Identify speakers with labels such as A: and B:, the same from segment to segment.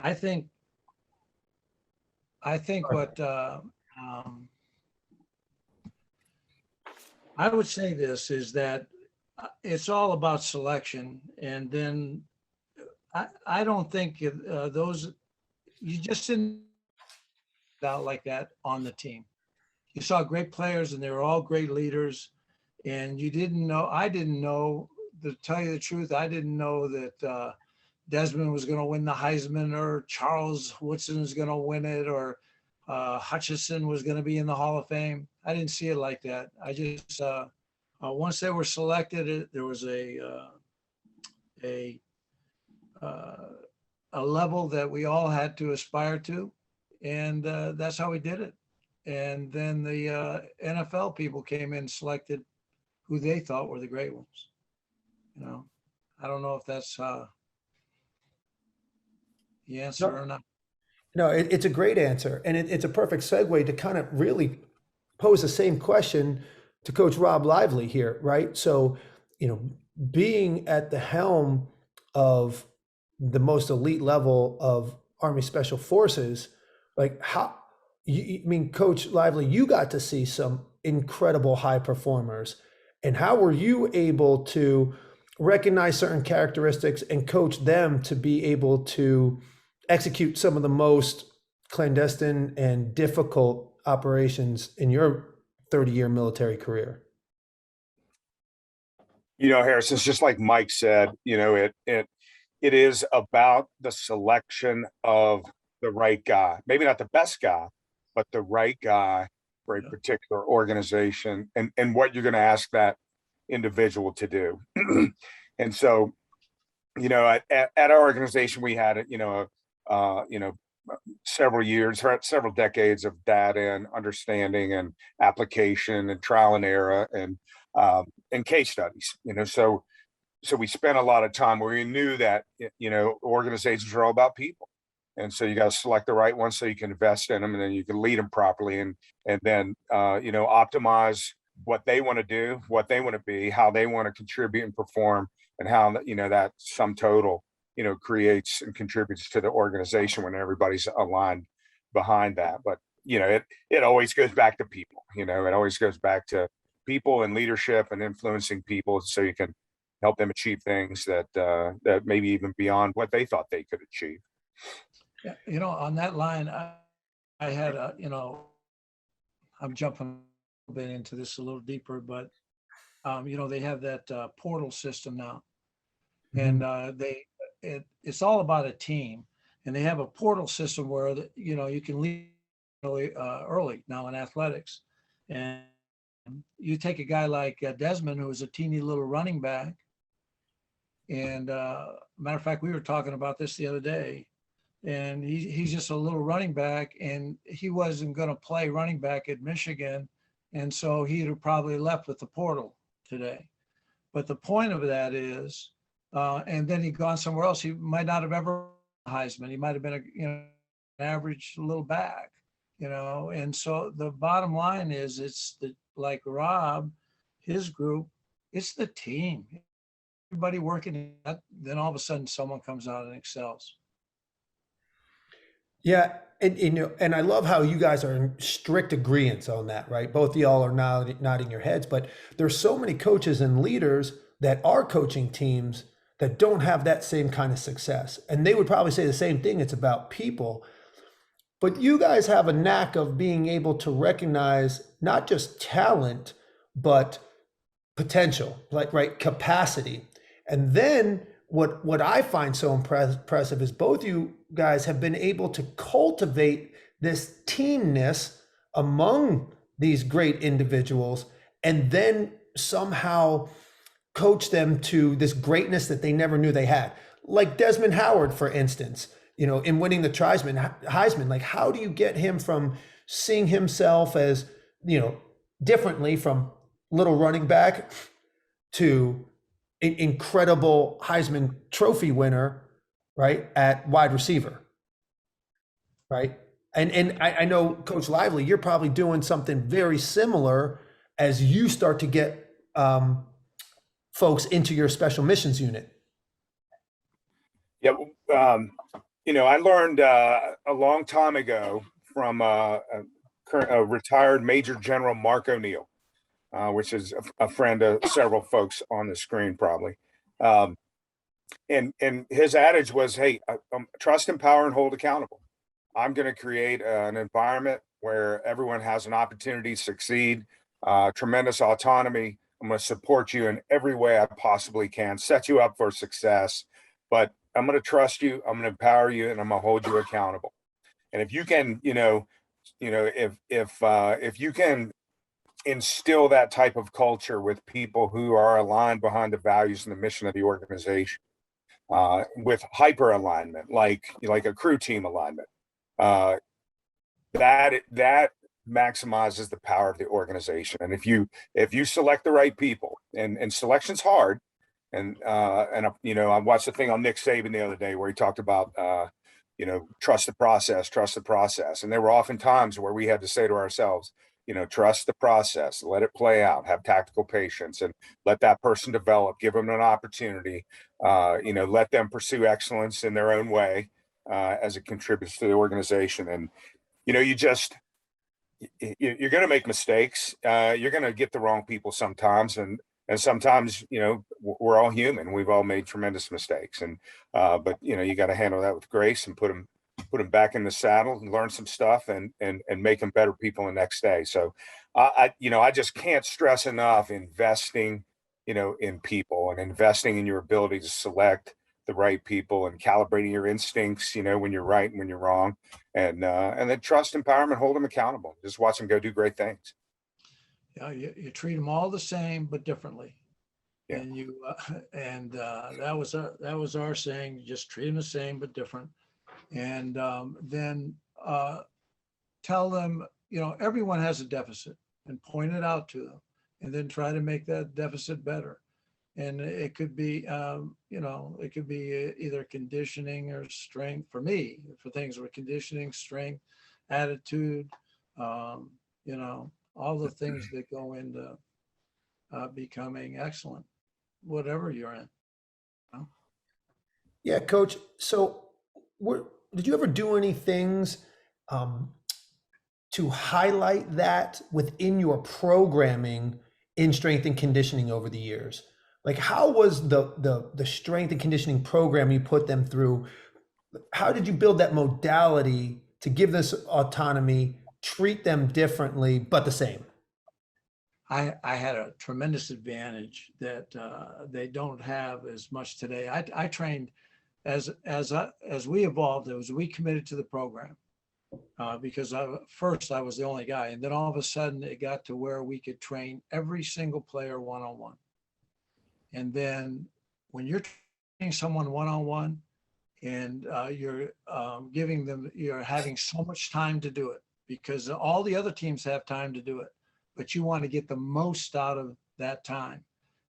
A: I think I think what um, I would say this is that it's all about selection, and then I don't think those you just didn't out like that on the team. You saw great players, and they were all great leaders, and you didn't know. I didn't know. To tell you the truth, I didn't know that Desmond was going to win the Heisman, or Charles Woodson was going to win it, or Hutchison was going to be in the Hall of Fame. I didn't see it like that. I just once they were selected, there was a uh, a level that we all had to aspire to, and that's how we did it. And then the NFL people came in and selected who they thought were the great ones. You know, I don't know if that's the answer
B: No,
A: or not.
B: no, it's a great answer, and it's a perfect segue to kind of really pose the same question to Coach Rob Lively here, right? So, you know, being at the helm of the most elite level of Army Special Forces, like how I mean, Coach Lively, you got to see some incredible high performers, and how were you able to recognize certain characteristics and coach them to be able to execute some of the most clandestine and difficult operations in your 30-year military career?
C: Harris, it's just like Mike said, it is about the selection of the right guy. Maybe not the best guy, but the right guy for a
A: Yeah.
C: particular organization, and what you're going to ask that individual to do. And so, at our organization, we had, several years, several decades of data and understanding and application and trial and error and case studies. So we spent a lot of time where we knew that organizations are all about people, and so you got to select the right ones so you can invest in them, and then you can lead them properly, and then optimize what they want to do, what they want to be, how they want to contribute and perform, and how that sum total creates and contributes to the organization when everybody's aligned behind that. But it always goes back to people. It always goes back to people and leadership and influencing people so you can help them achieve things that maybe even beyond what they thought they could achieve.
A: Yeah, on that line, I had I'm jumping a bit into this a little deeper, but they have that portal system now, and it's all about a team, and they have a portal system where you can leave early now in athletics, and you take a guy like Desmond, who was a teeny little running back, and matter of fact, we were talking about this the other day, and he's just a little running back, and he wasn't going to play running back at Michigan, and so he'd have probably left with the portal today. But the point of that is, and then he'd gone somewhere else. He might not have ever Heisman. He might have been an average little back, And so the bottom line is, it's like Rob, his group, it's the team. Everybody working. Then all of a sudden, someone comes out and excels.
B: Yeah, and I love how you guys are in strict agreement on that, right? Both of y'all are nodding your heads, but there's so many coaches and leaders that are coaching teams that don't have that same kind of success. And they would probably say the same thing, it's about people. But you guys have a knack of being able to recognize not just talent, but potential, like, right, capacity. And then what I find so impressive is both you guys have been able to cultivate this teamness among these great individuals, and then somehow coach them to this greatness that they never knew they had. Like Desmond Howard, for instance, in winning the Heisman, like how do you get him from seeing himself as, differently from little running back to an incredible Heisman Trophy winner, right, at wide receiver, right? And I know, Coach Lively, you're probably doing something very similar as you start to get folks into your special missions unit.
C: Yeah, I learned a long time ago from a retired Major General Mark O'Neill, which is a friend of several folks on the screen probably. Um, and his adage was, "Hey, trust, empower, and hold accountable." I'm going to create an environment where everyone has an opportunity to succeed, tremendous autonomy. I'm going to support you in every way I possibly can, set you up for success, but I'm going to trust you, I'm going to empower you, and I'm going to hold you accountable. And if you can, if you can instill that type of culture with people who are aligned behind the values and the mission of the organization, with hyper alignment, like a crew team alignment, uh, that maximizes the power of the organization. And if you select the right people, and selection's hard, and I watched a thing on Nick Saban the other day where he talked about trust the process, and there were often times where we had to say to ourselves, trust the process, let it play out, have tactical patience, and let that person develop, give them an opportunity, let them pursue excellence in their own way, as it contributes to the organization. And you just you're going to make mistakes. You're going to get the wrong people sometimes, and sometimes we're all human. We've all made tremendous mistakes, and but you got to handle that with grace and put them back in the saddle and learn some stuff, and make them better people the next day. So I just can't stress enough investing in people, and investing in your ability to select the right people, and calibrating your instincts when you're right and when you're wrong, and then trust, empowerment, hold them accountable, just watch them go do great things.
A: Yeah, you treat them all the same but differently,
C: Yeah.
A: and that was our saying. You just treat them the same but different, and then tell them everyone has a deficit, and point it out to them, and then try to make that deficit better. And it could be it could be either conditioning or strength. For me, for things were conditioning, strength, attitude, um, all the things that go into becoming excellent, whatever you're in.
B: Yeah, coach. So, did you ever do any things um, to highlight that within your programming in strength and conditioning over the years? Like, how was the strength and conditioning program you put them through? How did you build that modality to give this autonomy, treat them differently but the same?
A: I had a tremendous advantage that they don't have as much today. I trained as we evolved, as we committed to the program, because first I was the only guy, and then all of a sudden it got to where we could train every single player one-on-one. And then when you're training someone one-on-one, and you're giving them, you're having so much time to do it, because all the other teams have time to do it, but you want to get the most out of that time.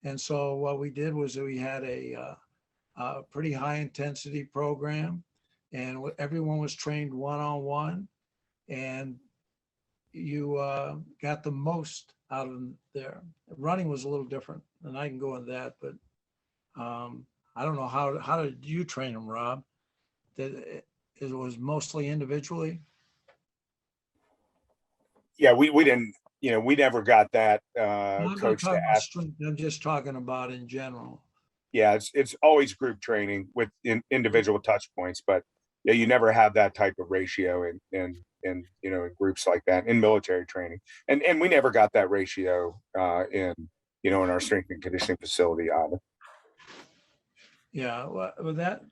A: And so what we did was we had a pretty high intensity program, and everyone was trained one-on-one, and you got the most out of them there. Running was a little different, and I can go into that, but I don't know how did you train them, Rob? That it was mostly individually.
C: Yeah, we didn't, we never got that
A: No, I'm not
C: coach to
A: talking about
C: ask.
A: strength. I'm just talking about in general.
C: Yeah, it's always group training with individual touch points, but yeah, you never have that type of ratio in groups like that in military training, and we never got that ratio in our strength and conditioning facility either.
A: Yeah, well,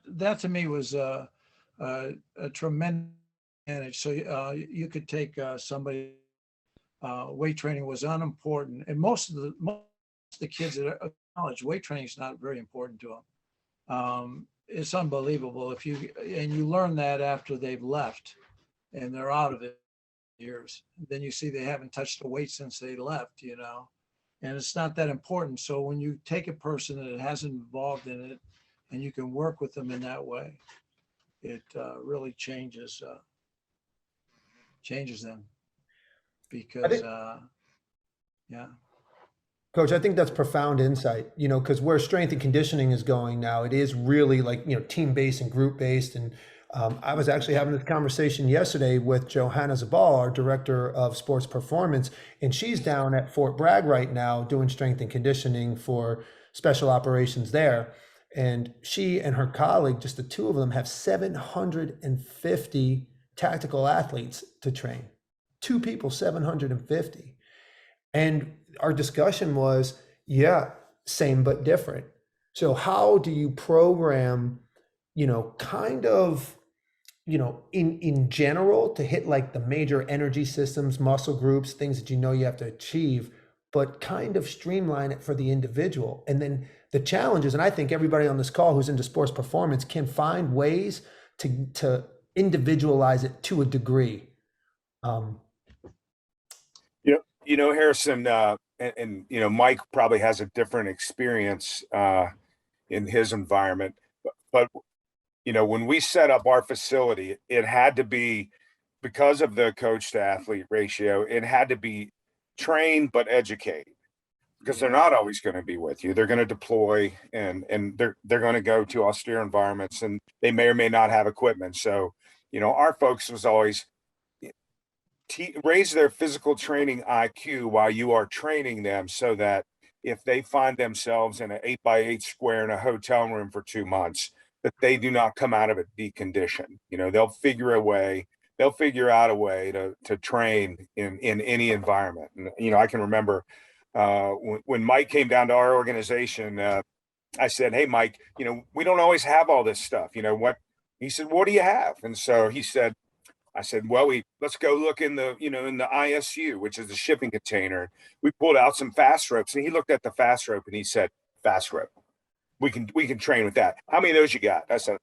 A: that to me was a tremendous advantage. So you could take somebody. Weight training was unimportant, and most of the kids that are college, weight training is not very important to them. It's unbelievable if you learn that after they've left and they're out of it years. Then you see they haven't touched a weight since they left, and it's not that important. So when you take a person that hasn't involved in it, and you can work with them in that way, it really changes them,
B: I
A: because
B: think,
A: yeah.
B: coach, I think that's profound insight, because where strength and conditioning is going now, it is really like, team based and group based. And I was actually having this conversation yesterday with Johanna Zabal, our director of sports performance, and she's down at Fort Bragg right now doing strength and conditioning for special operations there. And she and her colleague, just the two of them, have 750 tactical athletes to train. Two people, 750. And our discussion was, yeah, same but different. So how do you program, kind of, in general to hit like the major energy systems, muscle groups, things that you have to achieve, but kind of streamline it for the individual. And then the challenges, and I think everybody on this call who's into sports performance can find ways to individualize it to a degree.
C: Harrison, and Mike probably has a different experience in his environment, but when we set up our facility, it had to be, because of the coach to athlete ratio, it had to be train but educate, because they're not always going to be with you. They're going to deploy and they're going to go to austere environments, and they may or may not have equipment. So, our focus was always raise their physical training IQ while you are training them, so that if they find themselves in an 8x8 square in a hotel room for 2 months, that they do not come out of it deconditioned. They'll figure out a way to train in any environment. And I can remember when Mike came down to our organization, I said, "Hey, Mike, we don't always have all this stuff. What?" He said, "What do you have?" And so I said, "Well, let's go look in the ISU, which is the shipping container." We pulled out some fast ropes, and he looked at the fast rope and he said, "Fast rope. We can train with that. How many of those you got?" I said,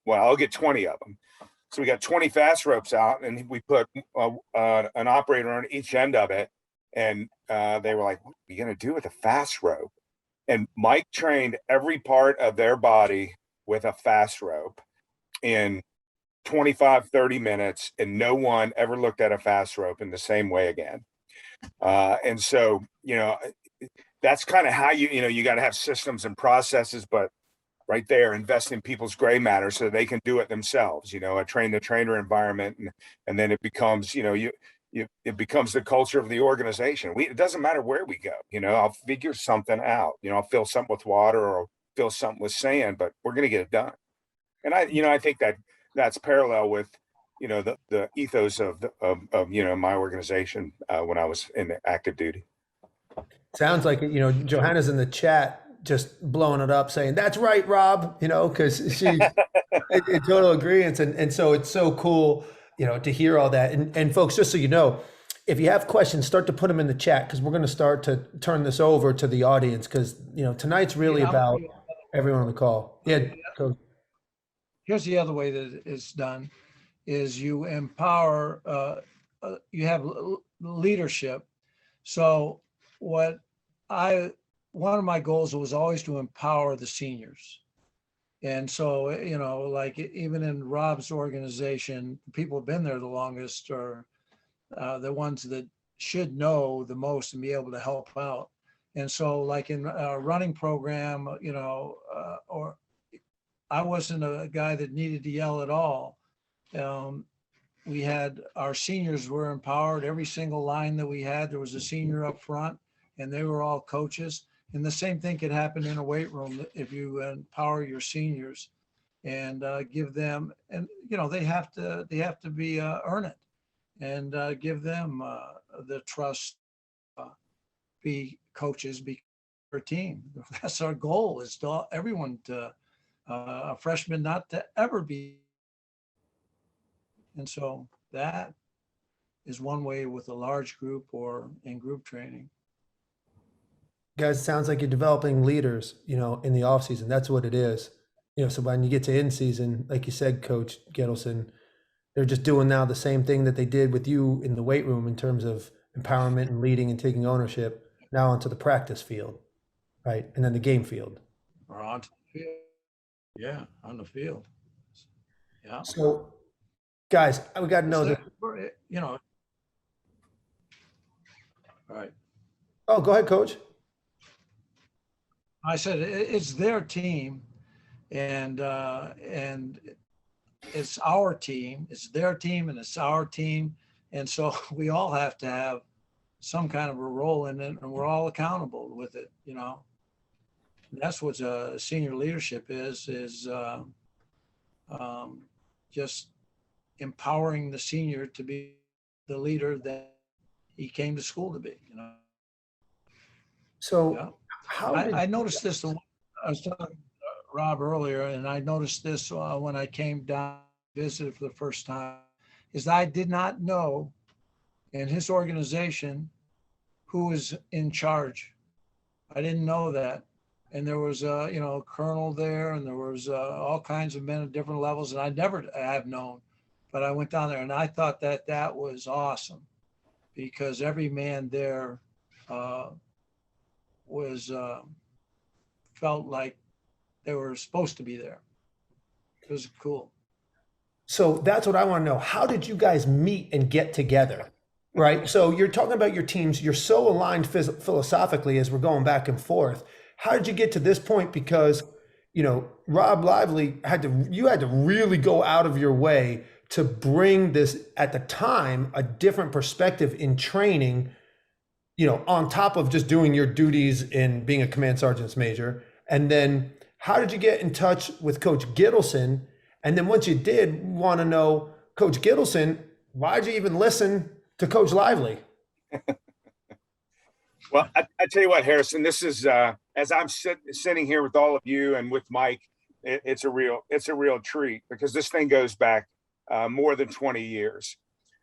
C: "Well, I'll get 20 of them." So we got 20 fast ropes out, and we put an operator on each end of it. And they were like, "What are you going to do with a fast rope?" And Mike trained every part of their body with a fast rope in 25, 30 minutes, and no one ever looked at a fast rope in the same way again. And so, that's kind of how you got to have systems and processes, but right there, invest in people's gray matter so they can do it themselves, a train the trainer environment. And then it becomes, it becomes the culture of the organization. It doesn't matter where we go, I'll figure something out, I'll fill something with water or fill something with sand, but we're going to get it done. And I think that's parallel with, the ethos of my organization when I was in active duty.
B: Sounds like it. Johanna's in the chat just blowing it up, saying, "That's right, Rob," because she's in total agreement. And so it's so cool, to hear all that. And folks, just so you know, if you have questions, start to put them in the chat, because we're going to start to turn this over to the audience, because, tonight's really about everyone on the call. Yeah, Coach.
A: Here's the other way that it's done is you empower, you have leadership. So one of my goals was always to empower the seniors. And so, like even in Rob's organization, people have been there the longest are the ones that should know the most and be able to help out. And so like in a running program, or I wasn't a guy that needed to yell at all. We had our seniors were empowered. Every single line that we had, there was a senior up front, and they were all coaches. And the same thing could happen in a weight room if you empower your seniors and give them, and they have to be earn it, and give them the trust, be coaches, be our team. That's our goal, is to everyone to a freshman not to ever be. And so that is one way with a large group or in group training.
B: Guys, it sounds like you're developing leaders, in the off season. That's what it is. So when you get to in season, like you said, Coach Gittleson, they're just doing now the same thing that they did with you in the weight room in terms of empowerment and leading and taking ownership, now onto the practice field, right? And then the game field.
A: Or onto the field. Yeah, on the field. Yeah.
B: So, guys, we got to know that.
A: All right.
B: Oh, go ahead, Coach.
A: I said it's their team, and it's our team, it's their team, and it's our team. And so we all have to have some kind of a role in it, and we're all accountable with it, you know. And that's what senior leadership is um, just empowering the senior to be the leader that he came to school to be, you know.
B: So
A: Yeah.
B: how did
A: I noticed this. I was talking to Rob earlier, and I noticed this when I came down visited for the first time, is I did not know in his organization who was in charge. I didn't know that. And there was a, you know, colonel there, and there was all kinds of men at different levels, and I never have known, but I went down there and I thought that that was awesome because every man there uh, was felt like they were supposed to be there. It was cool.
B: So that's what I want to know. How did you guys meet and get together? Right. So you're talking about your teams. You're so aligned philosophically as we're going back and forth. How did you get to this point? Because, you know, Rob Lively you had to really go out of your way to bring this at the time, a different perspective in training, you know, on top of just doing your duties in being a command sergeant's major. And then how did you get in touch with Coach Gittleson? And then once you did, want to know, Coach Gittleson, why'd you even listen to Coach Lively?
C: Well, I tell you what, Harrison, this is as I'm sitting here with all of you and with Mike, it's a real treat because this thing goes back more than 20 years.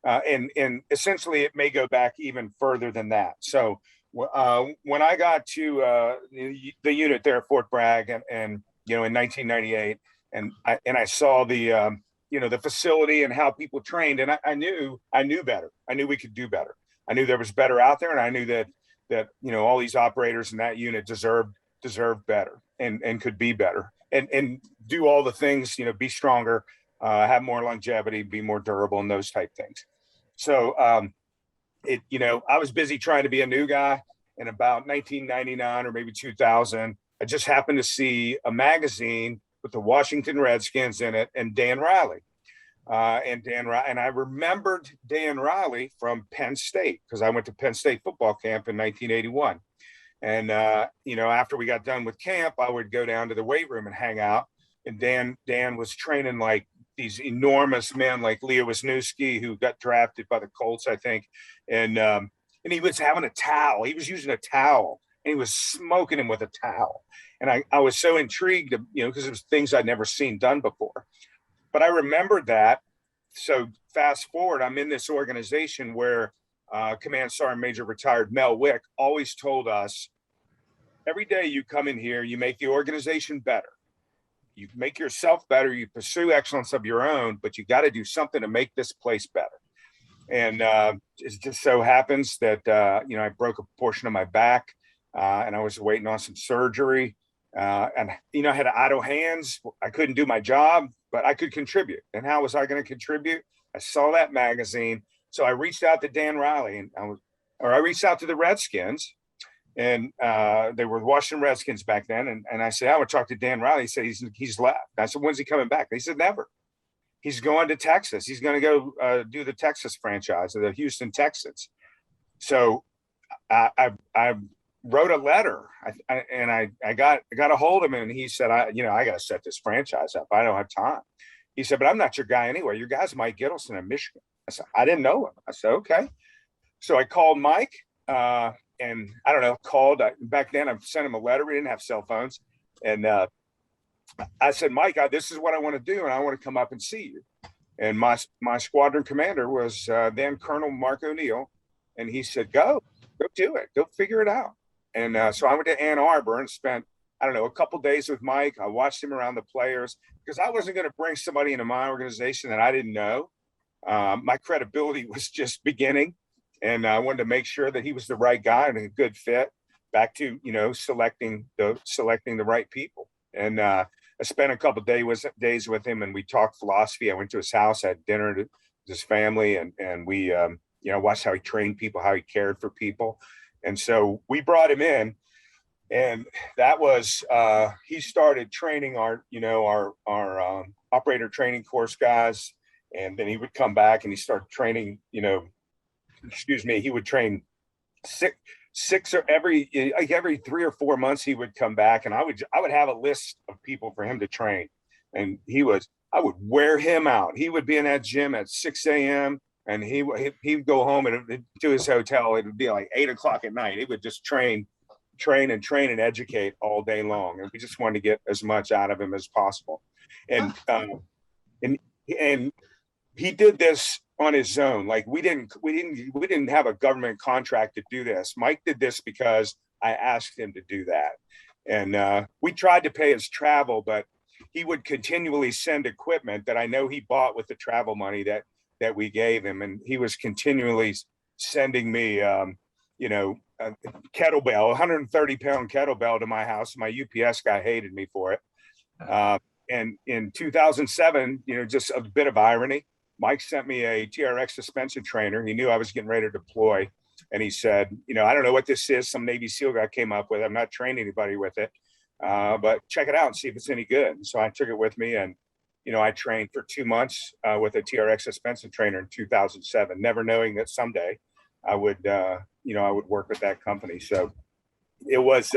C: And essentially it may go back even further than that. So when I got to the unit there at Fort Bragg and you know, in 1998, and I saw the you know, the facility and how people trained, and I knew better. I knew we could do better. I knew there was better out there, and I knew that you know, all these operators in that unit deserved better and could be better and do all the things, you know, be stronger, have more longevity, be more durable, and those type things. So you know, I was busy trying to be a new guy. In about 1999 or maybe 2000, I just happened to see a magazine with the Washington Redskins in it and Dan Riley. And I remembered Dan Riley from Penn State because I went to Penn State football camp in 1981. And you know, after we got done with camp, I would go down to the weight room and hang out. And Dan was training like these enormous men like Leo Wisniewski, who got drafted by the Colts, I think. And he was having a towel. He was using a towel and he was smoking him with a towel. And I was so intrigued, you know, because it was things I'd never seen done before. But I remembered that. So fast forward, I'm in this organization where Command Sergeant Major retired Mel Wick always told us, every day you come in here, you make the organization better. You make yourself better. You pursue excellence of your own, but you got to do something to make this place better. And it just so happens that, you know, I broke a portion of my back and I was waiting on some surgery. And, you know, I had idle hands. I couldn't do my job, but I could contribute. And how was I going to contribute? I saw that magazine. So I reached out to Dan Riley and I reached out to the Redskins. And they were the Washington Redskins back then. And I said, I would talk to Dan Riley. He said, he's left. I said, when's he coming back? They said, never. He's going to Texas. He's going to go do the Texas franchise, the Houston Texans. So I wrote a letter and I got a hold of him and he said, I got to set this franchise up. I don't have time. He said, but I'm not your guy anyway. Your guy's Mike Gittleson in Michigan. I said, I didn't know him. I said, okay. So I called Mike. And I don't know, called back then. I sent him a letter. We didn't have cell phones. And I said, Mike, this is what I want to do. And I want to come up and see you. And my squadron commander was then Colonel Mark O'Neill. And he said, go do it. Go figure it out. And so I went to Ann Arbor and spent, I don't know, a couple of days with Mike. I watched him around the players because I wasn't going to bring somebody into my organization that I didn't know. My credibility was just beginning. And I wanted to make sure that he was the right guy and a good fit. Back to, you know, selecting the right people. And I spent a couple of days with him, and we talked philosophy. I went to his house, had dinner with his family, and we, you know, watched how he trained people, how he cared for people. And so we brought him in, And that was he started training our operator training course guys, and then he would come back and he started training, he would train six or every 3 or 4 months he would come back, and I would have a list of people for him to train, and I would wear him out. He would be in that gym at 6 a.m. and he'd go home and to his hotel. It would be like 8 o'clock at night. He would just train and educate all day long, and we just wanted to get as much out of him as possible. And and he did this on his own. Like we didn't have a government contract to do this. Mike did this because I asked him to do that. And we tried to pay his travel, but he would continually send equipment that I know he bought with the travel money that we gave him. And he was continually sending me, a kettlebell, 130-pound kettlebell to my house. My UPS guy hated me for it. And in 2007, just a bit of irony, Mike sent me a TRX suspension trainer. He knew I was getting ready to deploy. And he said, I don't know what this is. Some Navy SEAL guy came up with it. I'm not training anybody with it, but check it out and see if it's any good. And so I took it with me, and, I trained for 2 months with a TRX suspension trainer in 2007, never knowing that someday I would work with that company. So it was,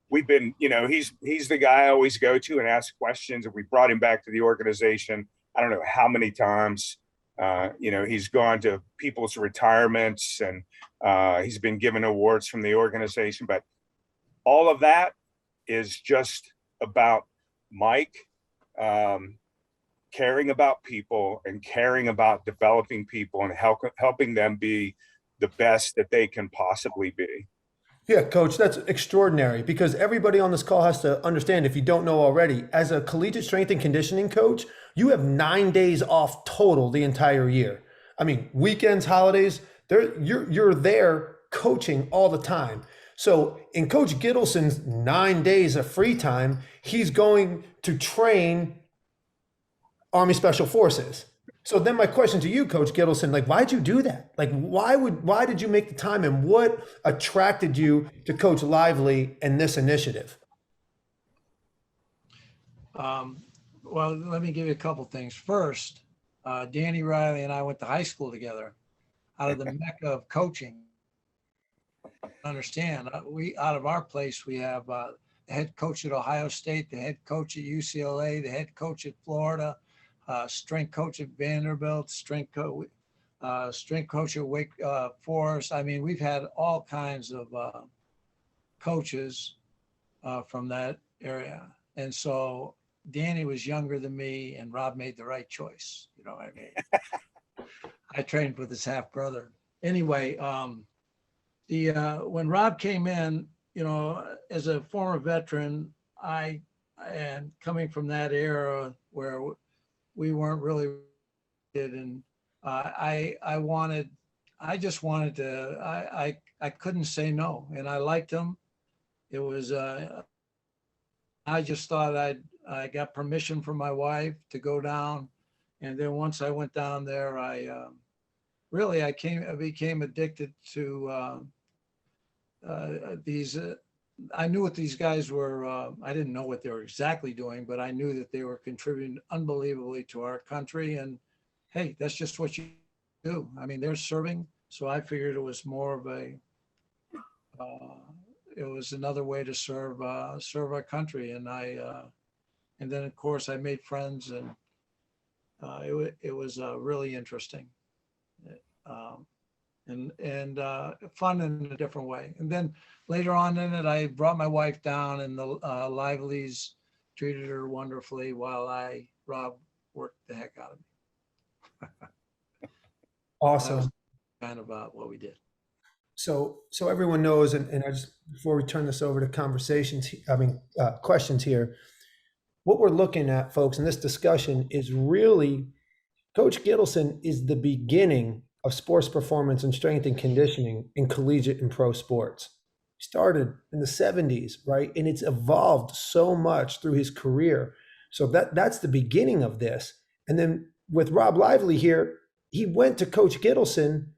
C: we've been, he's the guy I always go to and ask questions. And we brought him back to the organization. I don't know how many times. He's gone to people's retirements, and he's been given awards from the organization. But all of that is just about Mike caring about people and caring about developing people and helping them be the best that they can possibly be.
B: Yeah, coach, that's extraordinary, because everybody on this call has to understand, if you don't know already, as a collegiate strength and conditioning coach, you have 9 days off total the entire year. I mean, weekends, holidays, you're there coaching all the time. So in Coach Gittleson's 9 days of free time, he's going to train Army Special Forces. So then my question to you, Coach Gittleson, like, why'd you do that? Like, why did you make the time, and what attracted you to Coach Lively and this initiative?
A: Well, let me give you a couple things. First, Danny Riley and I went to high school together, out of the mecca of coaching. Understand, we out of our place, we have the head coach at Ohio State, the head coach at UCLA, the head coach at Florida, strength coach at Vanderbilt, strength coach at Wake Forest. I mean, we've had all kinds of coaches from that area. And so Danny was younger than me, and Rob made the right choice. You know what I mean? I trained with his half brother. Anyway, when Rob came in, as a former veteran, and coming from that era where we weren't really, and I couldn't say no, and I liked him. It was, I just thought I got permission from my wife to go down. And then once I went down there, I became addicted to these, I knew what these guys were. I didn't know what they were exactly doing, but I knew that they were contributing unbelievably to our country. And hey, that's just what you do. I mean, they're serving. So I figured it was more of it was another way to serve our country. And and then of course I made friends, and it was really interesting. And fun in a different way. And then later on in it, I brought my wife down, and the Lively's treated her wonderfully while Rob worked the heck out of me.
B: Awesome.
A: Kind of what we did.
B: So everyone knows, and I just, before we turn this over to questions here, what we're looking at, folks, in this discussion is really, Coach Gittleson is the beginning of sports performance and strength and conditioning in collegiate and pro sports. He started in the 70s, right? And it's evolved so much through his career. So that's the beginning of this. And then with Rob Lively here, he went to Coach Gittleson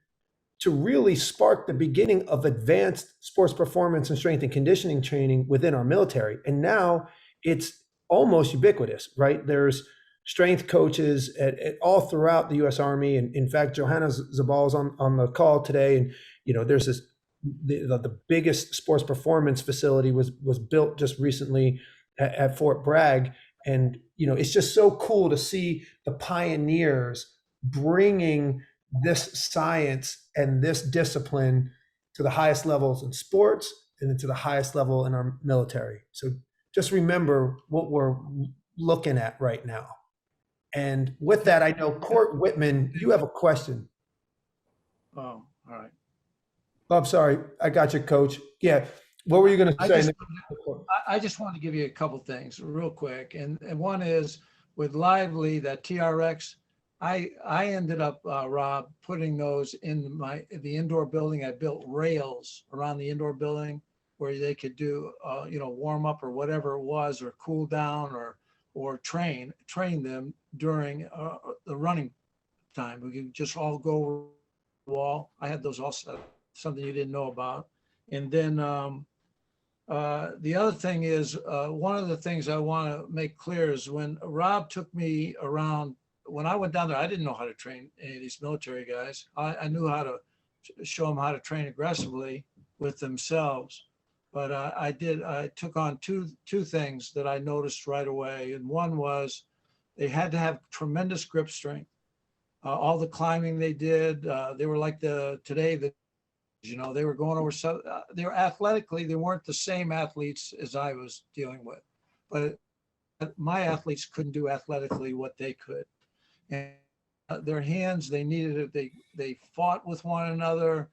B: to really spark the beginning of advanced sports performance and strength and conditioning training within our military. And now it's almost ubiquitous, right? There's strength coaches at all throughout the U.S. Army. And in fact, Johanna Zabal is on the call today. And, there's this, the biggest sports performance facility was built just recently at Fort Bragg. And, it's just so cool to see the pioneers bringing this science and this discipline to the highest levels in sports and then to the highest level in our military. So just remember what we're looking at right now. And with that, I know Court Whitman, you have a question.
A: Oh, all right.
B: Oh, I'm sorry. I got you, Coach. Yeah. What were you going to say?
A: I just want to give you a couple things real quick. And one is with Lively, that TRX, I ended up, Rob, putting those in the indoor building. I built rails around the indoor building where they could do, warm up or whatever it was, or cool down or train them during the running time. We could just all go over the wall. I had those also, something you didn't know about. And then the other thing is, one of the things I want to make clear is when Rob took me around, when I went down there, I didn't know how to train any of these military guys. I knew how to show them how to train aggressively with themselves. But I took on two things that I noticed right away. And one was they had to have tremendous grip strength. All the climbing they did, they were like they were going over, they were athletically, they weren't the same athletes as I was dealing with. But my athletes couldn't do athletically what they could. And their hands, they needed it. They fought with one another.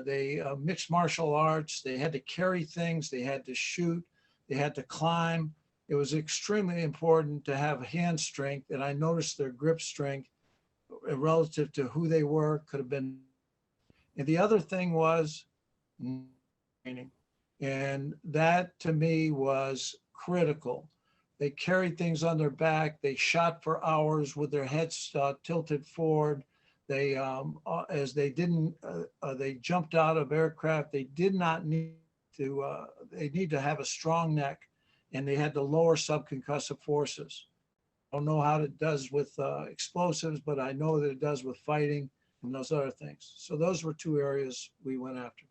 A: They mixed martial arts. They had to carry things. They had to shoot. They had to climb. It was extremely important to have hand strength. And I noticed their grip strength relative to who they were could have been. And the other thing was training. And that to me was critical. They carried things on their back. They shot for hours with their heads tilted forward. They, they jumped out of aircraft. They did not need to, they need to have a strong neck, and they had to lower subconcussive forces. I don't know how it does with explosives, but I know that it does with fighting and those other things. So those were two areas we went after.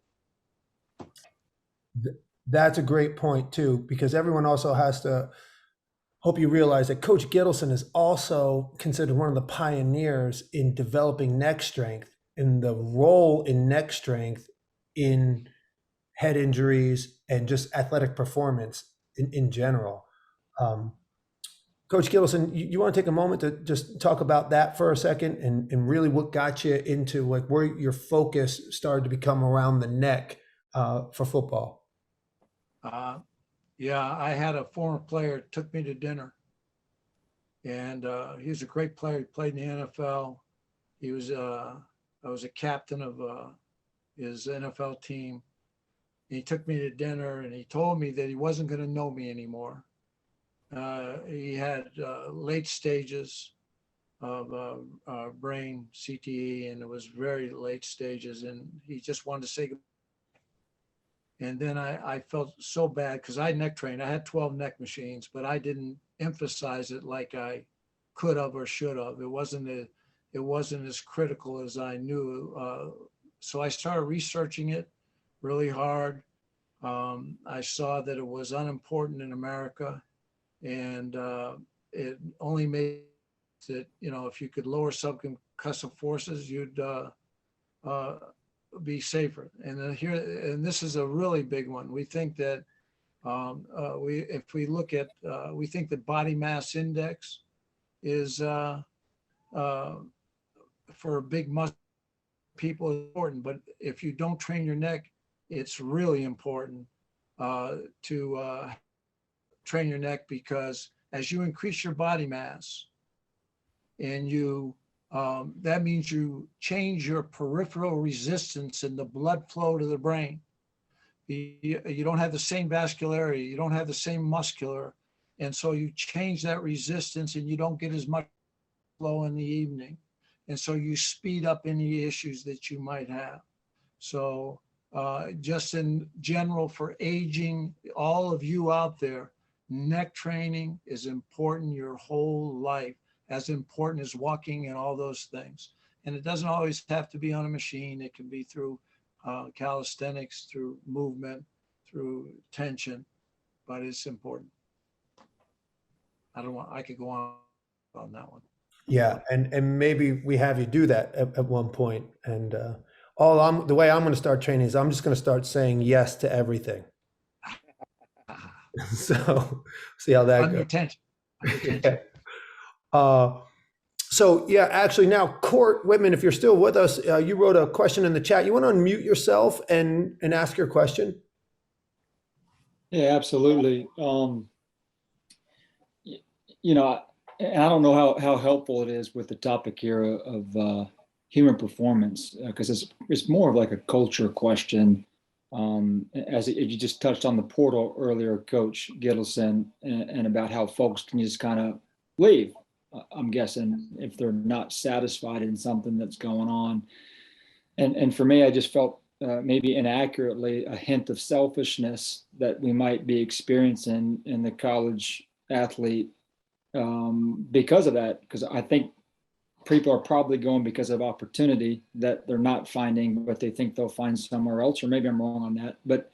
B: That's a great point too, because everyone also has to hope you realize that Coach Gittleson is also considered one of the pioneers in developing neck strength and the role in neck strength in head injuries and just athletic performance in general. Coach Gittleson, you want to take a moment to just talk about that for a second and really what got you into like where your focus started to become around the neck for football?
A: Yeah, I had a former player took me to dinner, and he was a great player. He played in the NFL. He was I was a captain of his NFL team. He took me to dinner, and he told me that he wasn't going to know me anymore. He had late stages of brain CTE, and it was very late stages, and he just wanted to say goodbye. And then I felt so bad because I neck trained. I had 12 neck machines, but I didn't emphasize it like I could have or should have. It wasn't as critical as I knew. So I started researching it really hard. I saw that it was unimportant in America, and it only made that, if you could lower subconcussive forces, you'd be safer. And this is a really big one. We think that we think that body mass index is for big muscle people important, but if you don't train your neck, it's really important to train your neck, because as you increase your body mass and that means you change your peripheral resistance in the blood flow to the brain. You don't have the same vascularity, you don't have the same muscular, and so you change that resistance and you don't get as much flow in the evening. And so you speed up any issues that you might have. So just in general for aging, all of you out there, neck training is important your whole life, as important as walking and all those things. And it doesn't always have to be on a machine. It can be through calisthenics, through movement, through tension, but it's important. I could go on that one.
B: Yeah, and maybe we have you do that at one point. And the way I'm going to start training is I'm just going to start saying yes to everything. So see how that
A: Under
B: goes.
A: tension. Under tension.
B: Yeah. So yeah, actually now, Court Whitman, if you're still with us, you wrote a question in the chat. You want to unmute yourself and ask your question?
D: Yeah, absolutely. You know, and I don't know how helpful it is with the topic here of human performance, because it's more of like a culture question. As you just touched on the portal earlier, Coach Gittleson, and about how folks can just kind of leave. I'm guessing if they're not satisfied in something that's going on. And for me, I just felt maybe inaccurately a hint of selfishness that we might be experiencing in the college athlete because of that. Because I think people are probably going because of opportunity that they're not finding, but they think they'll find somewhere else, or maybe I'm wrong on that. But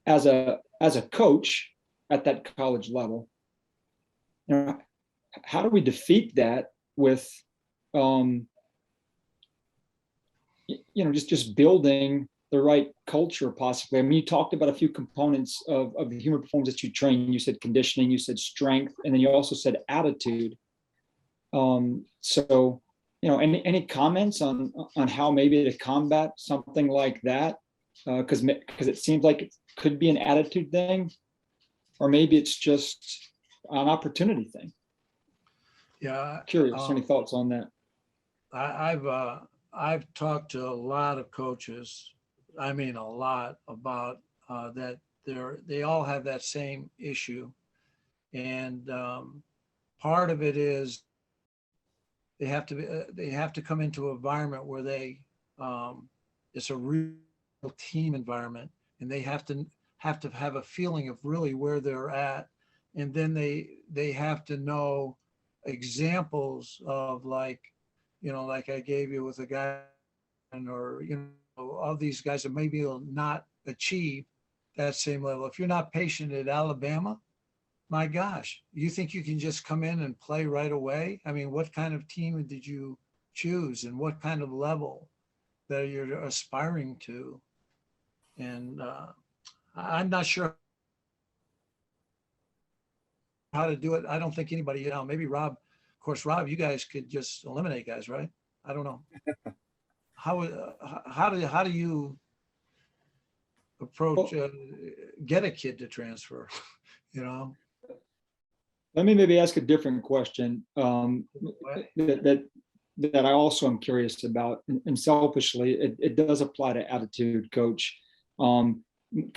D: as a coach at that college level, you know, how do we defeat that with, just building the right culture possibly? I mean, you talked about a few components of the human performance that you train. You said conditioning, you said strength, and then you also said attitude. So, any comments on how maybe to combat something like that? Because it seems like it could be an attitude thing, or maybe it's just an opportunity thing.
A: Yeah.
D: Curious, any thoughts on that?
A: I've talked to a lot of coaches. I mean, a lot about that. They all have that same issue, and part of it is they have to come into an environment where it's a real team environment, and they have to have a feeling of really where they're at, and then they have to know examples of like I gave you with a guy, or all these guys that maybe will not achieve that same level. If you're not patient at Alabama, my gosh, you think you can just come in and play right away? I mean, what kind of team did you choose, and what kind of level that you're aspiring to? And I'm not sure how to do it. I don't think anybody, maybe Rob, of course, Rob, you guys could just eliminate guys, right? I don't know. How do you approach, get a kid to transfer,
D: Let me maybe ask a different question that I also am curious about, and selfishly, it does apply to attitude, Coach.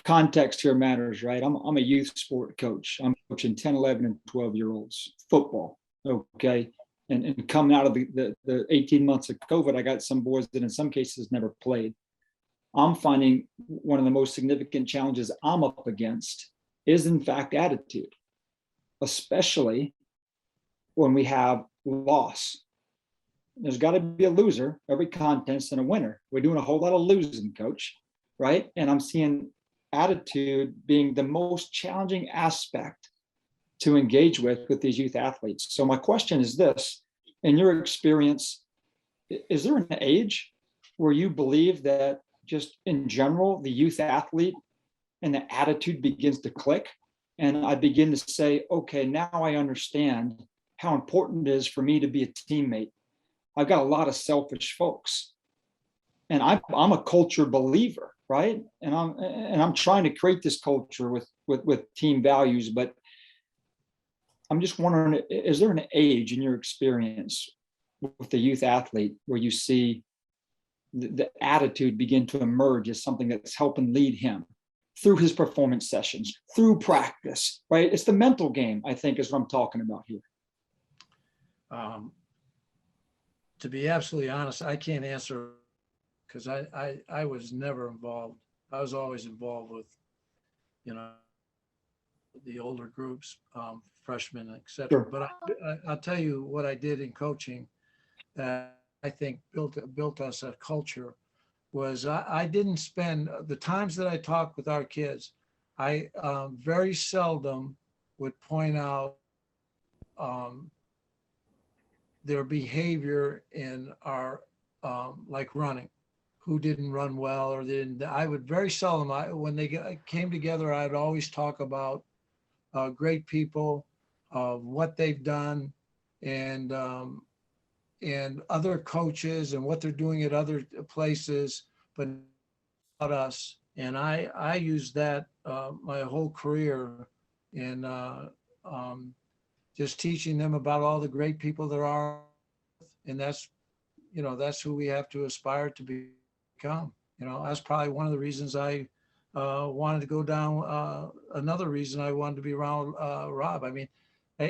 D: Context here matters, right? I'm a youth sport coach. I'm coaching 10, 11, and 12-year-olds football, okay? And coming out of the 18 months of COVID, I got some boys that in some cases never played. I'm finding one of the most significant challenges I'm up against is in fact attitude, especially when we have loss. There's got to be a loser every contest and a winner. We're doing a whole lot of losing, Coach, right? And I'm seeing attitude being the most challenging aspect to engage with these youth athletes. So my question is this: in your experience, is there an age where you believe that just in general, the youth athlete and the attitude begins to click? And I begin to say, okay, now I understand how important it is for me to be a teammate. I've got a lot of selfish folks, and I'm a culture believer, right? And I'm trying to create this culture with team values. But I'm just wondering, is there an age in your experience with the youth athlete where you see the attitude begin to emerge as something that's helping lead him through his performance sessions, through practice, right? It's the mental game, I think, is what I'm talking about here.
A: to be absolutely honest, I can't answer because I was never involved. I was always involved with, you know, the older groups, freshmen, et cetera.
D: Sure.
A: But I'll tell you what I did in coaching that I think built us a culture was I didn't spend the times that I talked with our kids. I very seldom would point out um, their behavior in our like running, who didn't run well or didn't. I would very seldom. When they came together, I'd always talk about great people, what they've done, and other coaches and what they're doing at other places, but about us. And I used that my whole career in just teaching them about all the great people there are, and that's who we have to aspire to become. That's probably one of the reasons I wanted to go down. Another reason I wanted to be around Rob. I mean,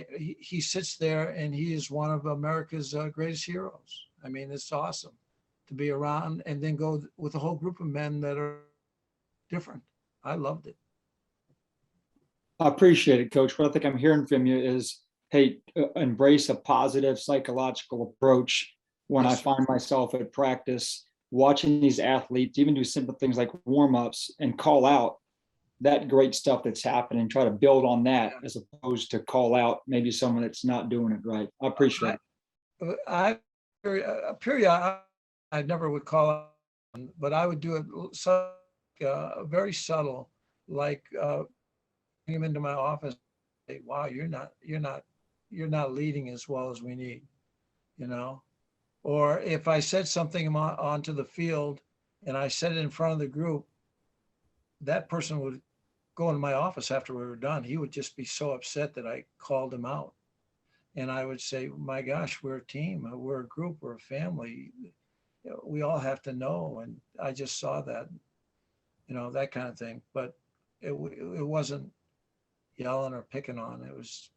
A: he sits there and he is one of America's greatest heroes. I mean, it's awesome to be around and then go with a whole group of men that are different. I loved it.
D: I appreciate it, Coach. What I think I'm hearing from you is, hey, embrace a positive psychological approach. When I
A: Yes, sir.
D: find myself at practice, watching these athletes even do simple things like warm-ups and call out that great stuff that's happening, try to build on that as opposed to call out maybe someone that's not doing it right. I appreciate it.
A: I period. I never would call it, but I would do it so very subtle, like bring him into my office. Say, wow, you're not leading as well as we need, you know. Or if I said something onto the field and I said it in front of the group, that person would go into my office after we were done. He would just be so upset that I called him out. And I would say, my gosh, we're a team, we're a group, we're a family. We all have to know. And I just saw that, that kind of thing. But it wasn't yelling or picking on. It was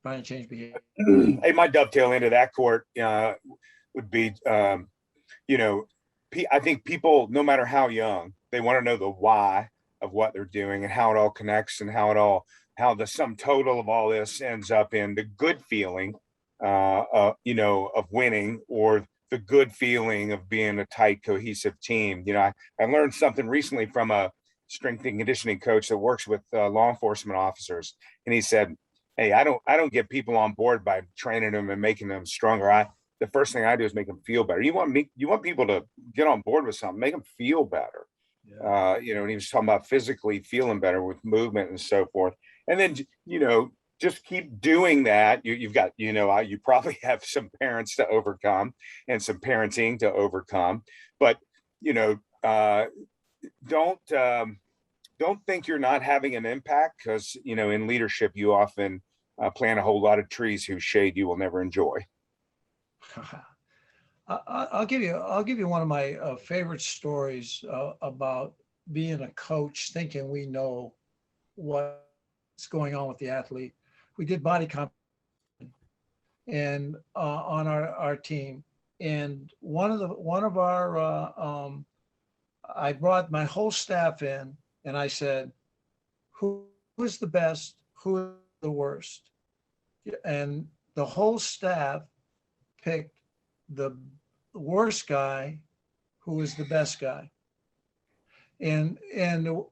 A: trying to change behavior.
C: Hey, my dovetail into that court would be, you know, I think people, no matter how young, they want to know the why of what they're doing and how it all connects and how the sum total of all this ends up in the good feeling, of winning, or the good feeling of being a tight, cohesive team. I learned something recently from a strength and conditioning coach that works with law enforcement officers, and he said, "Hey, I don't get people on board by training them and making them stronger. The first thing I do is make them feel better. You want people to get on board with something, make them feel better."
A: Yeah.
C: And he was talking about physically feeling better with movement and so forth. And then, just keep doing that. You've got, you probably have some parents to overcome and some parenting to overcome, but, don't, don't think you're not having an impact, because, in leadership, you often plant a whole lot of trees whose shade you will never enjoy.
A: I'll give you one of my favorite stories about being a coach, thinking we know what's going on with the athlete. We did body comp and on our team, and one of our I brought my whole staff in, and I said, who is the best, who is the worst, and the whole staff picked the worst guy who was the best guy. And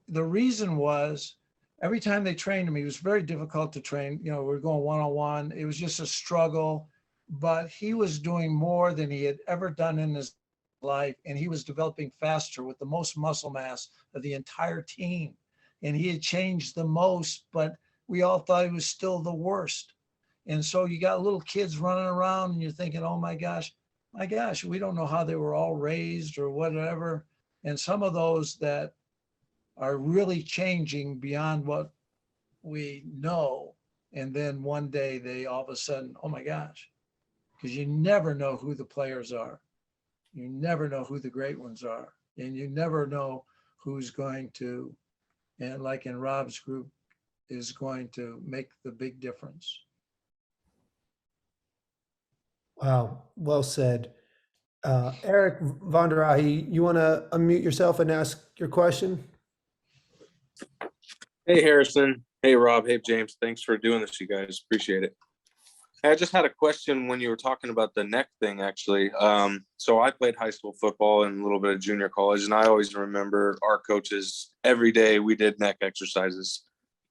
A: the reason was, every time they trained him, he was very difficult to train. We were going one-on-one. It was just a struggle, but he was doing more than he had ever done in his life. And he was developing faster with the most muscle mass of the entire team. And he had changed the most, but we all thought he was still the worst. And so you got little kids running around and you're thinking, oh my gosh, we don't know how they were all raised or whatever. And some of those that are really changing beyond what we know. And then one day they all of a sudden, oh my gosh, because you never know who the players are. You never know who the great ones are. And you never know who's going to, and like in Rob's group, is going to make the big difference.
B: Wow, well said. Eric Vondrahi, you want to unmute yourself and ask your question?
E: Hey, Harrison. Hey, Rob. Hey, James. Thanks for doing this, you guys. Appreciate it. I just had a question when you were talking about the neck thing, actually. So I played high school football and a little bit of junior college, and I always remember our coaches, every day we did neck exercises.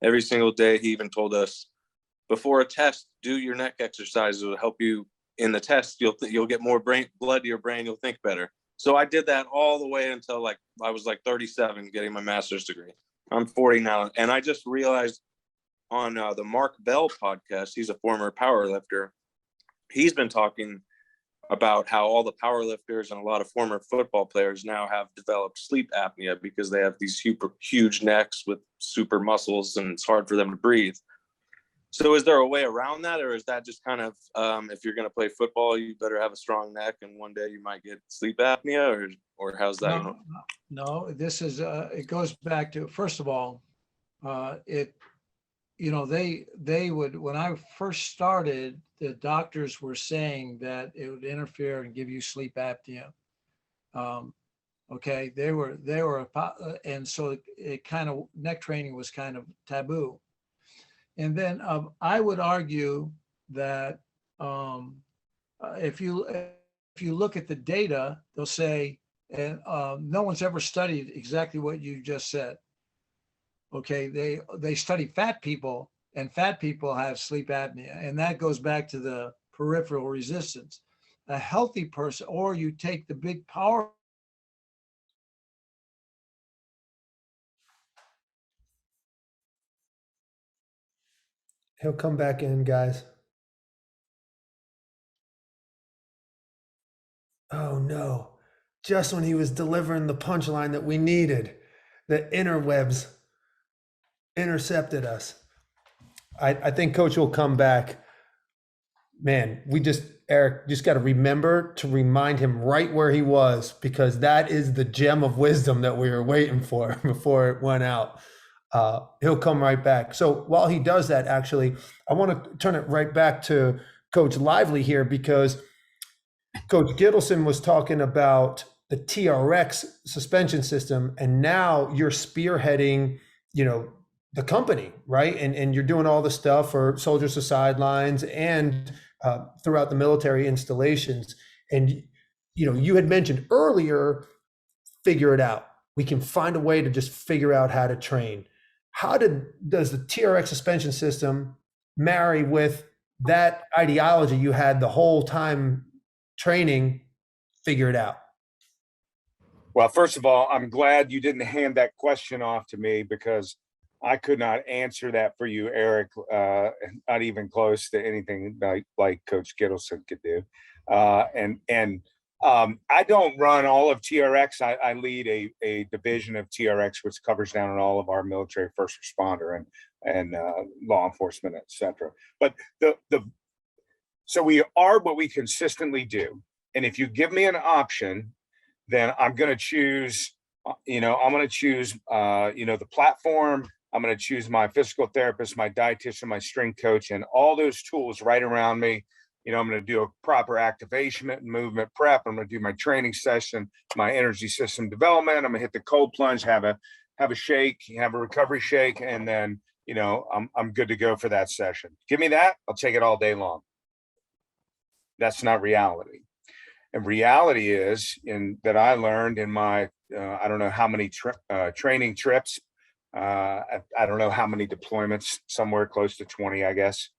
E: Every single day, he even told us, before a test, do your neck exercises. It'll help you in the test. You'll get more blood to your brain. You'll think better. So I did that all the way until I was 37, getting my master's degree. I'm 40 now, and I just realized on the Mark Bell podcast, he's a former power lifter. He's been talking about how all the power lifters and a lot of former football players now have developed sleep apnea because they have these huge necks with super muscles, and it's hard for them to breathe. So is there a way around that, or is that just kind of, if you're going to play football, you better have a strong neck, and one day you might get sleep apnea, or how's that?
A: No, this is, it goes back to, first of all, they would, when I first started, the doctors were saying that it would interfere and give you sleep apnea. Okay, and so it kind of, neck training was kind of taboo. And then I would argue that if you look at the data, they'll say, and no one's ever studied exactly what you just said. Okay, they study fat people, and fat people have sleep apnea, and that goes back to the peripheral resistance. A healthy person, or you take the big power.
B: He'll come back in, guys. Oh no. Just when he was delivering the punchline that we needed, the interwebs intercepted us. I think Coach will come back. Man, Eric, just got to remember to remind him right where he was, because that is the gem of wisdom that we were waiting for before it went out. He'll come right back. So while he does that, actually, I want to turn it right back to Coach Lively here, because Coach Gittleson was talking about the TRX suspension system, and now you're spearheading, the company, right? And you're doing all the stuff for Soldiers to Sidelines and throughout the military installations. And, you had mentioned earlier, figure it out. We can find a way to just figure out how to train. Does the TRX suspension system marry with that ideology you had the whole time training, figure it out?
C: Well, first of all, I'm glad you didn't hand that question off to me, because I could not answer that for you, Eric. Not even close to anything like Coach Gittleson could do. I don't run all of TRX. I lead a division of TRX, which covers down on all of our military first responder and law enforcement, et cetera. But so we are what we consistently do. And if you give me an option, then I'm going to choose, the platform. I'm going to choose my physical therapist, my dietitian, my strength coach, and all those tools right around me. I'm going to do a proper activation and movement prep. I'm going to do my training session, my energy system development. I'm going to hit the cold plunge, have a shake, have a recovery shake, and then, I'm good to go for that session. Give me that. I'll take it all day long. That's not reality. And reality is that I learned in my, I don't know how many training trips, I don't know how many deployments, somewhere close to 20, I guess.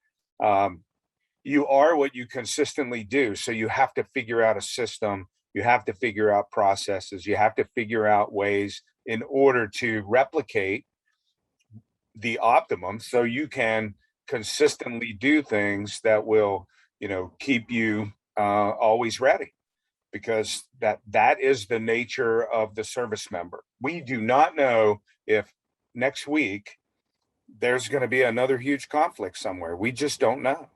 C: You are what you consistently do. So you have to figure out a system. You have to figure out processes. You have to figure out ways in order to replicate the optimum, so you can consistently do things that will, keep you always ready. Because that is the nature of the service member. We do not know if next week there's going to be another huge conflict somewhere. We just don't know.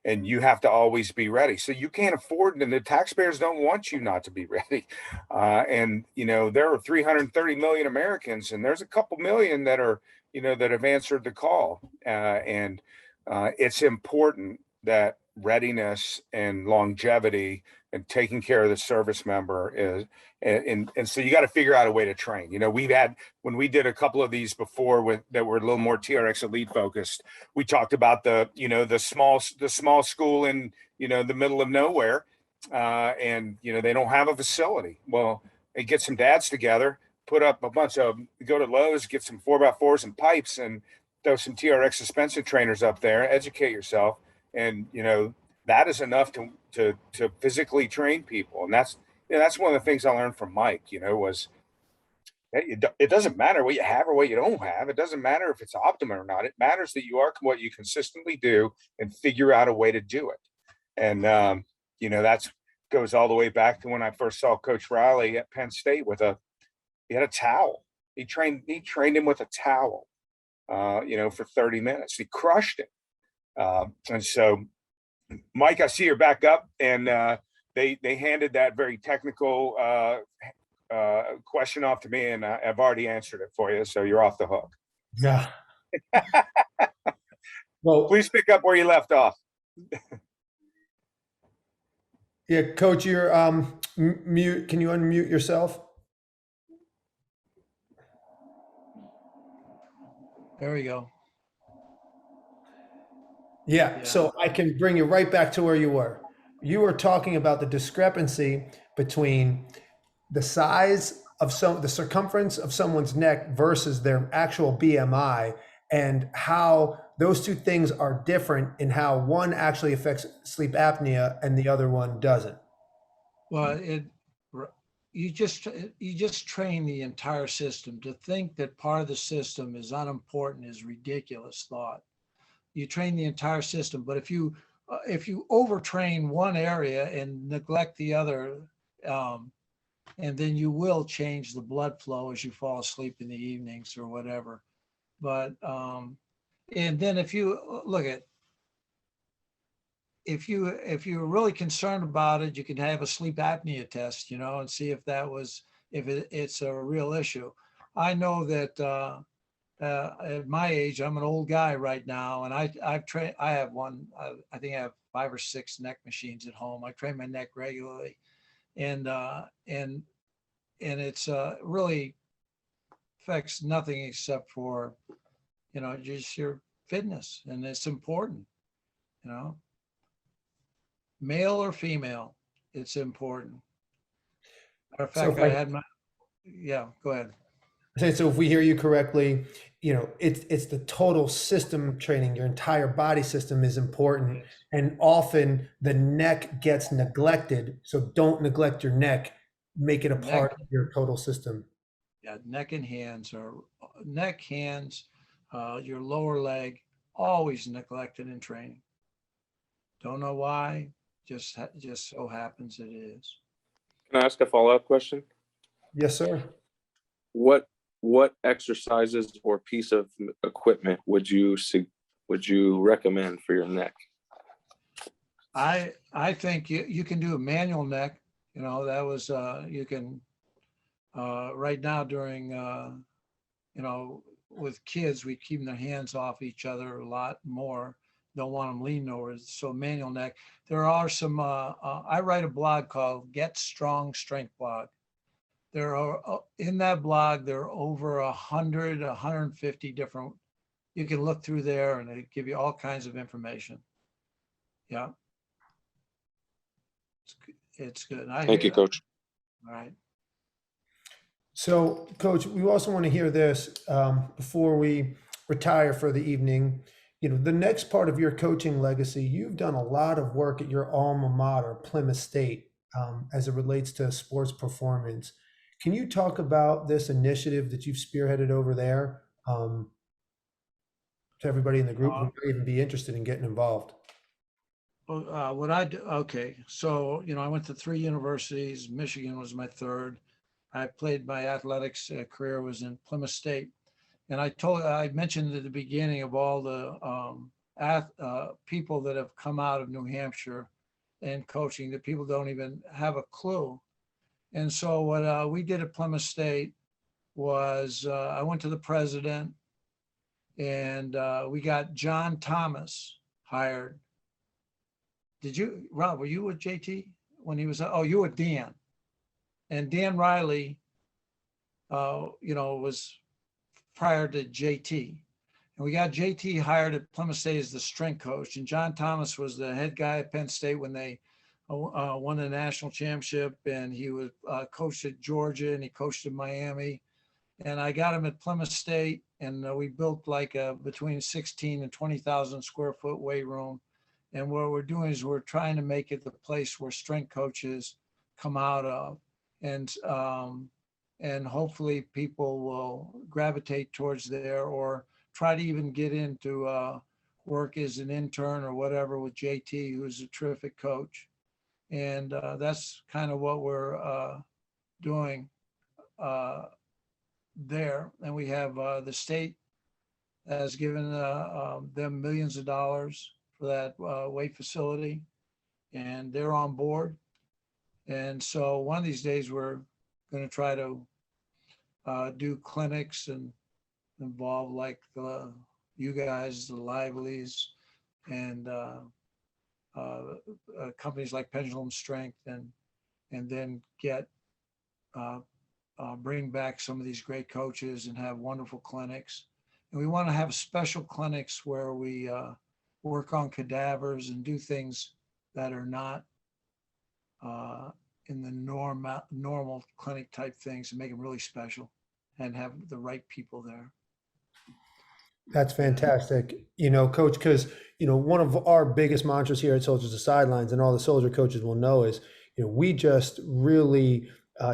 C: And you have to always be ready. So you can't afford, and the taxpayers don't want you not to be ready. There are 330 million Americans, and there's a couple million that are, that have answered the call. It's important that readiness and longevity and taking care of the service member is, and so you got to figure out a way to train. You know, we've had, when we did a couple of these before with that were a little more TRX elite focused, we talked about the, you know, the small school in, you know, the middle of nowhere, and you know, they don't have a facility. Well, they get some dads together, put up a bunch of, go to Lowe's, get some 4x4s and pipes, and throw some TRX suspension trainers up there, educate yourself. And, you know, that is enough to physically train people. And that's, you know, that's one of the things I learned from Mike, you know, was it doesn't matter what you have or what you don't have. It doesn't matter if it's optimum or not. It matters that you are what you consistently do and figure out a way to do it. And, you know, that's goes all the way back to when I first saw Coach Riley at Penn State he had a towel. He trained him with a towel, you know, for 30 minutes. He crushed it. And so, Mike, I see you're back up, and they handed that very technical question off to me, and I've already answered it for you, so you're off the hook.
B: Yeah. Well,
C: Please pick up where you left off.
B: yeah, Coach, you're mute. Can you unmute yourself?
A: There we go.
B: Yeah,
A: Yeah.
B: so I can bring you right back to where you were. You were talking about the discrepancy between the size of the circumference of someone's neck versus their actual BMI, and how those two things are different in how one actually affects sleep apnea and the other one doesn't.
A: Well, you just train the entire system. To think that part of the system is unimportant is ridiculous thought. You train the entire system, but if you overtrain one area and neglect the other, and then you will change the blood flow as you fall asleep in the evenings or whatever. But and then if you look at, if you're really concerned about it, you can have a sleep apnea test, you know, and see if it's a real issue. I know that at my age, I'm an old guy right now, and I have one. I think I have 5 or 6 neck machines at home. I train my neck regularly, and it's really affects nothing except for, you know, just your fitness, and it's important, you know, male or female, it's important. Matter of
B: So
A: fact, yeah, go ahead.
B: So if we hear you correctly, you know, it's the total system training. Your entire body system is important, and often the neck gets neglected. So don't neglect your neck. Make it a part of your total system.
A: Yeah, neck and hands, your lower leg, always neglected in training. Don't know why, just so happens it is.
E: Can I ask a follow-up question?
B: Yes, sir.
E: What exercises or piece of equipment would you recommend for your neck?
A: I think you can do a manual neck. You know, that was you can right now during you know, with kids, we keep their hands off each other a lot more. Don't want them leaning over. So manual neck. There are some. I write a blog called Get Strong Strength Blog. There are in that blog, there are over 150 different. You can look through there, and they give you all kinds of information. Yeah, it's good.
E: Thank you, Coach.
A: All right.
B: So, Coach, we also want to hear this before we retire for the evening. You know, the next part of your coaching legacy, you've done a lot of work at your alma mater, Plymouth State, as it relates to sports performance. Can you talk about this initiative that you've spearheaded over there to everybody in the group who might even be interested in getting involved?
A: What I do, okay. So, you know, I went to 3 universities. Michigan was my 3rd. I played my athletics career was in Plymouth State. And I mentioned at the beginning of all the people that have come out of New Hampshire and coaching, that people don't even have a clue. And so what we did at Plymouth State was I went to the president, and we got John Thomas hired Rob, were you with JT when he was, oh, you were Dan. And Dan Riley, was prior to JT. And we got JT hired at Plymouth State as the strength coach. And John Thomas was the head guy at Penn State when they won the national championship. And he was coached at Georgia and he coached at Miami. And I got him at Plymouth State. And we built like between 16 and 20,000 square foot weight room. And what we're doing is we're trying to make it the place where strength coaches come out of. And hopefully people will gravitate towards there or try to even get into work as an intern or whatever with JT, who's a terrific coach. And that's kind of what we're doing there. And we have the state has given them millions of dollars for that weight facility, and they're on board. And so one of these days we're going to try to do clinics and involve like you guys, the Livelies, and companies like Pendulum Strength, and then get bring back some of these great coaches and have wonderful clinics. And we want to have special clinics where we work on cadavers and do things that are not in the normal clinic type things, and make them really special and have the right people there.
B: That's fantastic. Coach, because, one of our biggest mantras here at Soldiers to Sidelines, and all the soldier coaches will know, is, we just really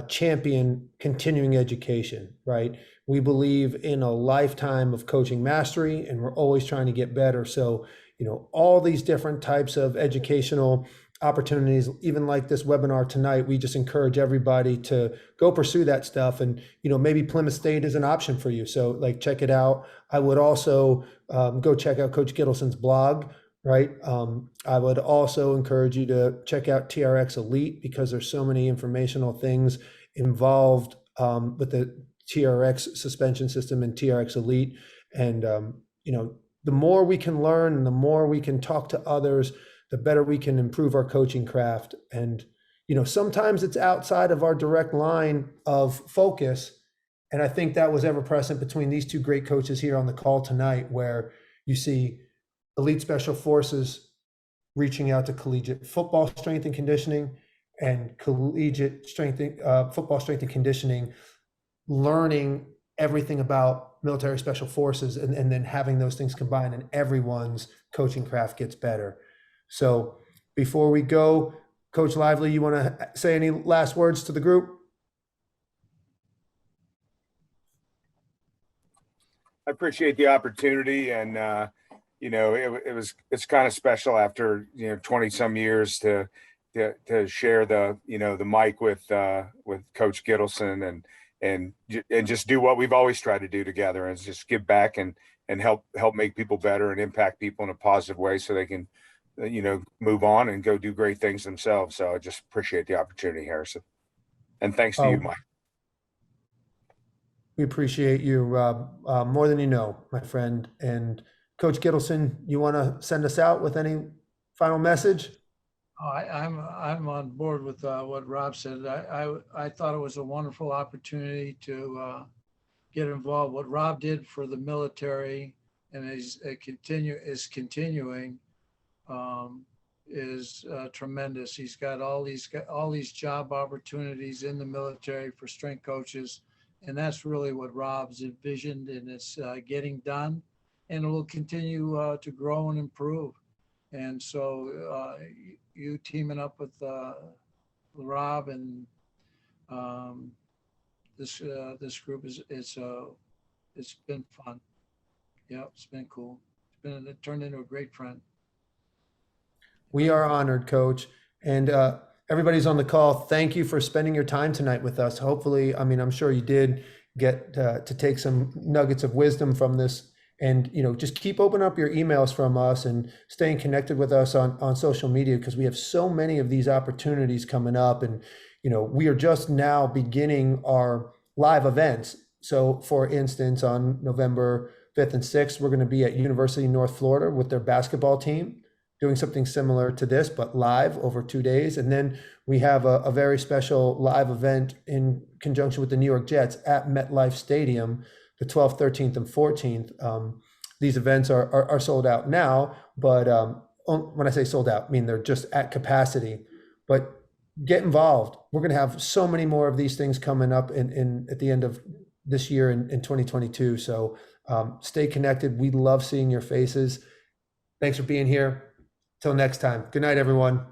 B: champion continuing education, right? We believe in a lifetime of coaching mastery, and we're always trying to get better. So, all these different types of educational opportunities, even like this webinar tonight, we just encourage everybody to go pursue that stuff. And, maybe Plymouth State is an option for you. So check it out. I would also go check out Coach Gittleson's blog, right? I would also encourage you to check out TRX Elite, because there's so many informational things involved with the TRX suspension system and TRX Elite. And, the more we can learn and the more we can talk to others, the better we can improve our coaching craft. And, sometimes it's outside of our direct line of focus. And I think that was ever present between these two great coaches here on the call tonight, where you see elite special forces reaching out to collegiate football strength and conditioning, and collegiate football strength and conditioning, learning everything about military special forces, and then having those things combined, and everyone's coaching craft gets better. So before we go, Coach Lively, you want to say any last words to the group?
C: I appreciate the opportunity, and it's kind of special after 20 some years to share the the mic with Coach Gittleson, and just do what we've always tried to do together, and just give back and help make people better and impact people in a positive way, so they can move on and go do great things themselves. So I just appreciate the opportunity, Harrison, and thanks to you, Mike.
B: We appreciate you, more than you know, my friend. And Coach Gittleson, you want to send us out with any final message?
A: I'm on board with what Rob said. I thought it was a wonderful opportunity to get involved. What Rob did for the military and is continuing is tremendous. He's got all these job opportunities in the military for strength coaches, and that's really what Rob's envisioned, and it's getting done, and it will continue to grow and improve. And so you teaming up with Rob and this group it's been fun. Yeah, it's been cool. It turned into a great friend.
B: We are honored, Coach. And everybody's on the call, thank you for spending your time tonight with us. Hopefully, I'm sure you did get to take some nuggets of wisdom from this. And, just keep opening up your emails from us and staying connected with us on social media, because we have so many of these opportunities coming up. And, we are just now beginning our live events. So for instance, on November 5th and 6th, we're going to be at University of North Florida with their basketball team, doing something similar to this, but live over 2 days. And then we have a very special live event in conjunction with the New York Jets at MetLife Stadium, the 12th, 13th, and 14th. These events are sold out now, but when I say sold out, I mean they're just at capacity. But get involved. We're going to have so many more of these things coming up at the end of this year in 2022. So stay connected. We love seeing your faces. Thanks for being here. Till next time. Good night, everyone.